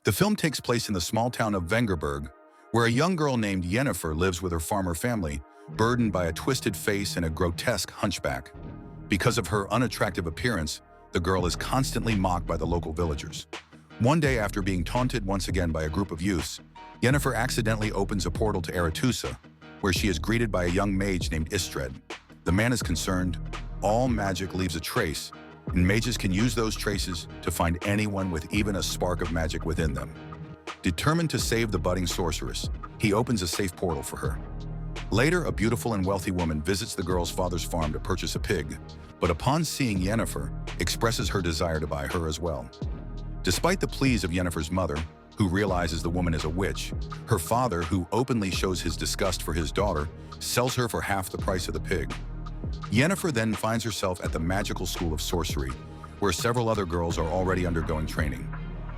The film takes place in the small town of Vengerberg, where a young girl named Yennefer lives with her farmer family, burdened by a twisted face and a grotesque hunchback. Because of her unattractive appearance, the girl is constantly mocked by the local villagers. One day, after being taunted once again by a group of youths, Yennefer accidentally opens a portal to Aretusa, where she is greeted by a young mage named Istred. The man is concerned. All magic leaves a trace, and mages can use those traces to find anyone with even a spark of magic within them. Determined to save the budding sorceress, he opens a safe portal for her. Later, a beautiful and wealthy woman visits the girl's father's farm to purchase a pig, but upon seeing Yennefer, expresses her desire to buy her as well. Despite the pleas of Yennefer's mother, who realizes the woman is a witch, her father, who openly shows his disgust for his daughter, sells her for half the price of the pig. Yennefer then finds herself at the magical school of sorcery, where several other girls are already undergoing training.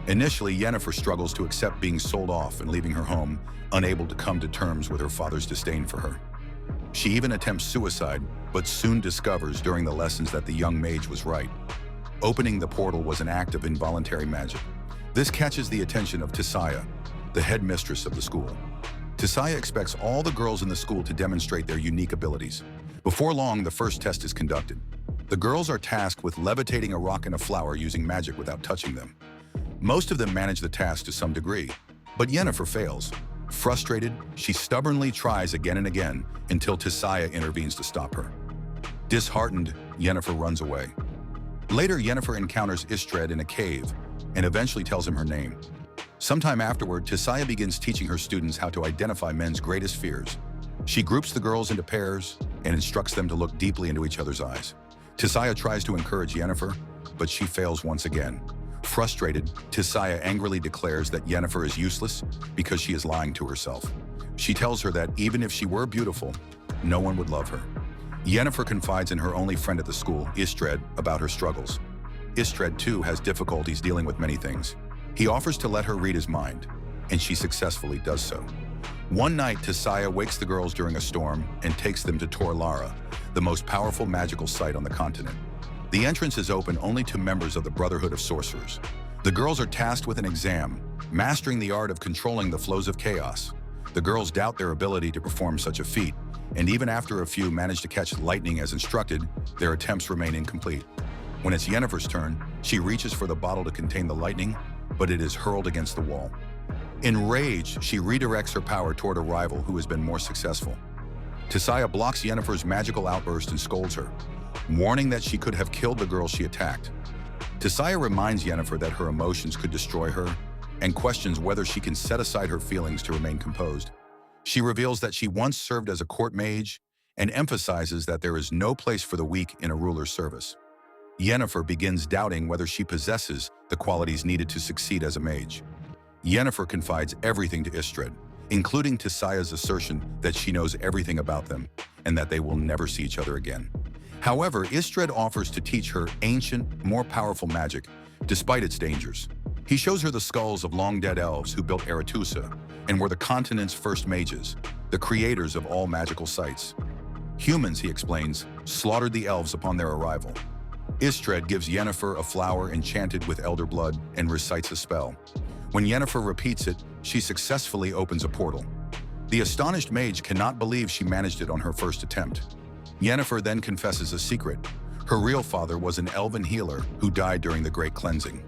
Initially, Yennefer struggles to accept being sold off and leaving her home, unable to come to terms with her father's disdain for her. She even attempts suicide, but soon discovers during the lessons that the young mage was right. Opening the portal was an act of involuntary magic. This catches the attention of Tissaia, the headmistress of the school. Tissaia expects all the girls in the school to demonstrate their unique abilities. Before long, the first test is conducted. The girls are tasked with levitating a rock and a flower using magic without touching them. Most of them manage the task to some degree, but Yennefer fails. Frustrated, she stubbornly tries again and again until Tissaia intervenes to stop her. Disheartened, Yennefer runs away. Later, Yennefer encounters Istred in a cave and eventually tells him her name. Sometime afterward, Tissaia begins teaching her students how to identify men's greatest fears. She groups the girls into pairs and instructs them to look deeply into each other's eyes. Tissaia tries to encourage Yennefer, but she fails once again. Frustrated, Tissaia angrily declares that Yennefer is useless because she is lying to herself. She tells her that even if she were beautiful, no one would love her. Yennefer confides in her only friend at the school, Istred, about her struggles. Istred, too, has difficulties dealing with many things. He offers to let her read his mind, and she successfully does so. One night, Tissaia wakes the girls during a storm and takes them to Tor Lara, the most powerful magical site on the continent. The entrance is open only to members of the Brotherhood of Sorcerers. The girls are tasked with an exam, mastering the art of controlling the flows of chaos. The girls doubt their ability to perform such a feat, and even after a few manage to catch lightning as instructed, their attempts remain incomplete. When it's Yennefer's turn, she reaches for the bottle to contain the lightning, but it is hurled against the wall. Enraged, she redirects her power toward a rival who has been more successful. Tissaia blocks Yennefer's magical outburst and scolds her, warning that she could have killed the girl she attacked. Tissaia reminds Yennefer that her emotions could destroy her and questions whether she can set aside her feelings to remain composed. She reveals that she once served as a court mage and emphasizes that there is no place for the weak in a ruler's service. Yennefer begins doubting whether she possesses the qualities needed to succeed as a mage. Yennefer confides everything to Istred, including Tissaia's assertion that she knows everything about them and that they will never see each other again. However, Istred offers to teach her ancient, more powerful magic, despite its dangers. He shows her the skulls of long-dead elves who built Aretusa and were the continent's first mages, the creators of all magical sites. Humans, he explains, slaughtered the elves upon their arrival. Istred gives Yennefer a flower enchanted with elder blood and recites a spell. When Yennefer repeats it, she successfully opens a portal. The astonished mage cannot believe she managed it on her first attempt. Yennefer then confesses a secret. Her real father was an elven healer who died during the Great Cleansing.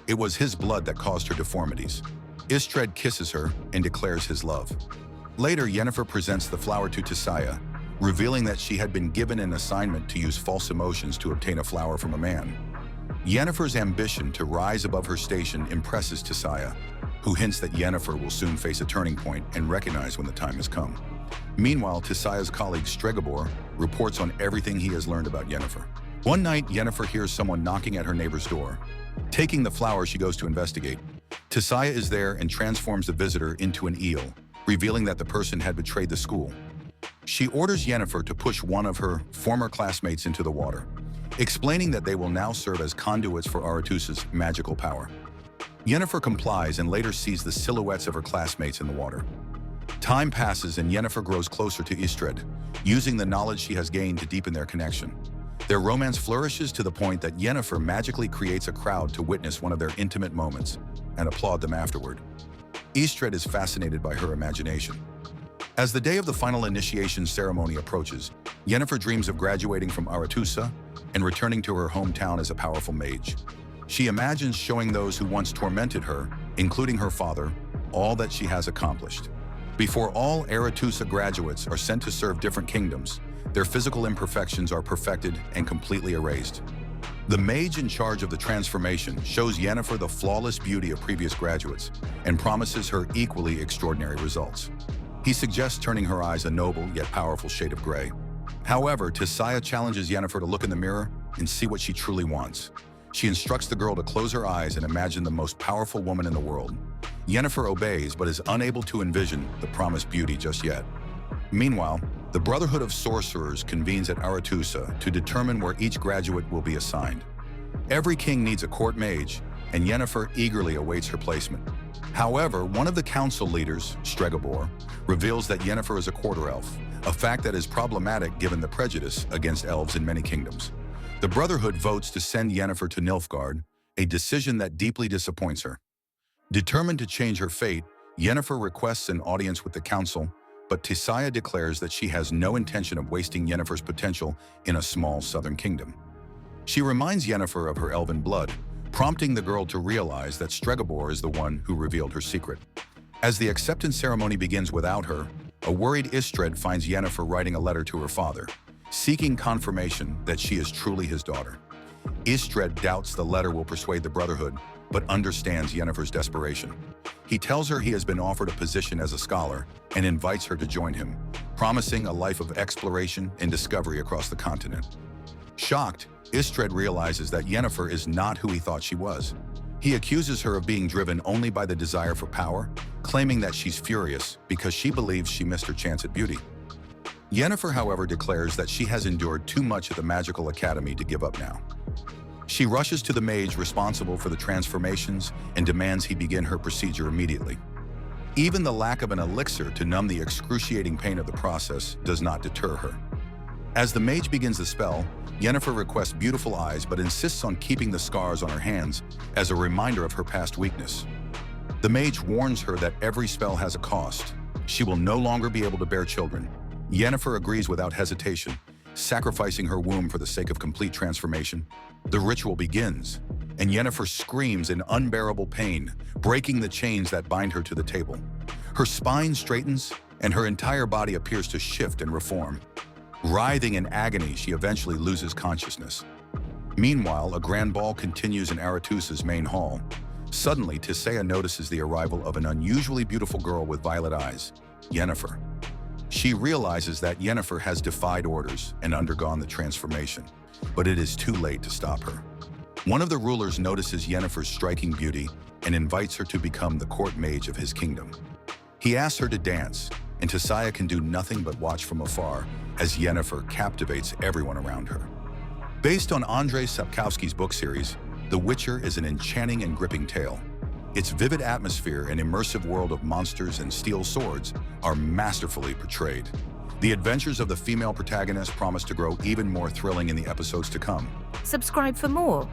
It was his blood that caused her deformities. Istred kisses her and declares his love. Later, Yennefer presents the flower to Tissaia, revealing that she had been given an assignment to use false emotions to obtain a flower from a man. Yennefer's ambition to rise above her station impresses Tissaia, who hints that Yennefer will soon face a turning point and recognize when the time has come. Meanwhile, Tissaia's colleague Stregobor reports on everything he has learned about Yennefer. One night, Yennefer hears someone knocking at her neighbor's door. Taking the flower, she goes to investigate. Tissaia is there and transforms the visitor into an eel, revealing that the person had betrayed the school. She orders Yennefer to push one of her former classmates into the water, explaining that they will now serve as conduits for Aretusa's magical power. Yennefer complies and later sees the silhouettes of her classmates in the water. Time passes and Yennefer grows closer to Istred, using the knowledge she has gained to deepen their connection. Their romance flourishes to the point that Yennefer magically creates a crowd to witness one of their intimate moments. and applaud them afterward. Istred is fascinated by her imagination. As the day of the final initiation ceremony approaches, Yennefer dreams of graduating from Aretusa and returning to her hometown as a powerful mage. She imagines showing those who once tormented her, including her father, all that she has accomplished. Before all Aretusa graduates are sent to serve different kingdoms, their physical imperfections are perfected and completely erased. The mage in charge of the transformation shows Yennefer the flawless beauty of previous graduates and promises her equally extraordinary results. He suggests turning her eyes a noble yet powerful shade of gray. However, Tissaia challenges Yennefer to look in the mirror and see what she truly wants. She instructs the girl to close her eyes and imagine the most powerful woman in the world. Yennefer obeys but is unable to envision the promised beauty just yet. Meanwhile, the Brotherhood of Sorcerers convenes at Aretusa to determine where each graduate will be assigned. Every king needs a court mage, and Yennefer eagerly awaits her placement. However, one of the council leaders, Stregobor, reveals that Yennefer is a quarter elf, a fact that is problematic given the prejudice against elves in many kingdoms. The Brotherhood votes to send Yennefer to Nilfgaard, a decision that deeply disappoints her. Determined to change her fate, Yennefer requests an audience with the council, but Tissaia declares that she has no intention of wasting Yennefer's potential in a small southern kingdom. She reminds Yennefer of her elven blood, prompting the girl to realize that Stregobor is the one who revealed her secret. As the acceptance ceremony begins without her, a worried Istred finds Yennefer writing a letter to her father, seeking confirmation that she is truly his daughter. Istred doubts the letter will persuade the Brotherhood, but understands Yennefer's desperation. He tells her he has been offered a position as a scholar and invites her to join him, promising a life of exploration and discovery across the continent. Shocked, Istred realizes that Yennefer is not who he thought she was. He accuses her of being driven only by the desire for power, claiming that she's furious because she believes she missed her chance at beauty. Yennefer, however, declares that she has endured too much at the Magical Academy to give up now. She rushes to the mage responsible for the transformations and demands he begin her procedure immediately. Even the lack of an elixir to numb the excruciating pain of the process does not deter her. As the mage begins the spell, Yennefer requests beautiful eyes but insists on keeping the scars on her hands as a reminder of her past weakness. The mage warns her that every spell has a cost. She will no longer be able to bear children. Yennefer agrees without hesitation, sacrificing her womb for the sake of complete transformation. The ritual begins, and Yennefer screams in unbearable pain, breaking the chains that bind her to the table. Her spine straightens, and her entire body appears to shift and reform. Writhing in agony, she eventually loses consciousness. Meanwhile, a grand ball continues in Aretusa's main hall. Suddenly, Tissaia notices the arrival of an unusually beautiful girl with violet eyes, Yennefer. She realizes that Yennefer has defied orders and undergone the transformation, but it is too late to stop her. One of the rulers notices Yennefer's striking beauty and invites her to become the court mage of his kingdom. He asks her to dance, and Tissaia can do nothing but watch from afar as Yennefer captivates everyone around her. Based on Andrzej Sapkowski's book series, The Witcher is an enchanting and gripping tale. Its vivid atmosphere and immersive world of monsters and steel swords are masterfully portrayed. The adventures of the female protagonist promise to grow even more thrilling in the episodes to come. Subscribe for more.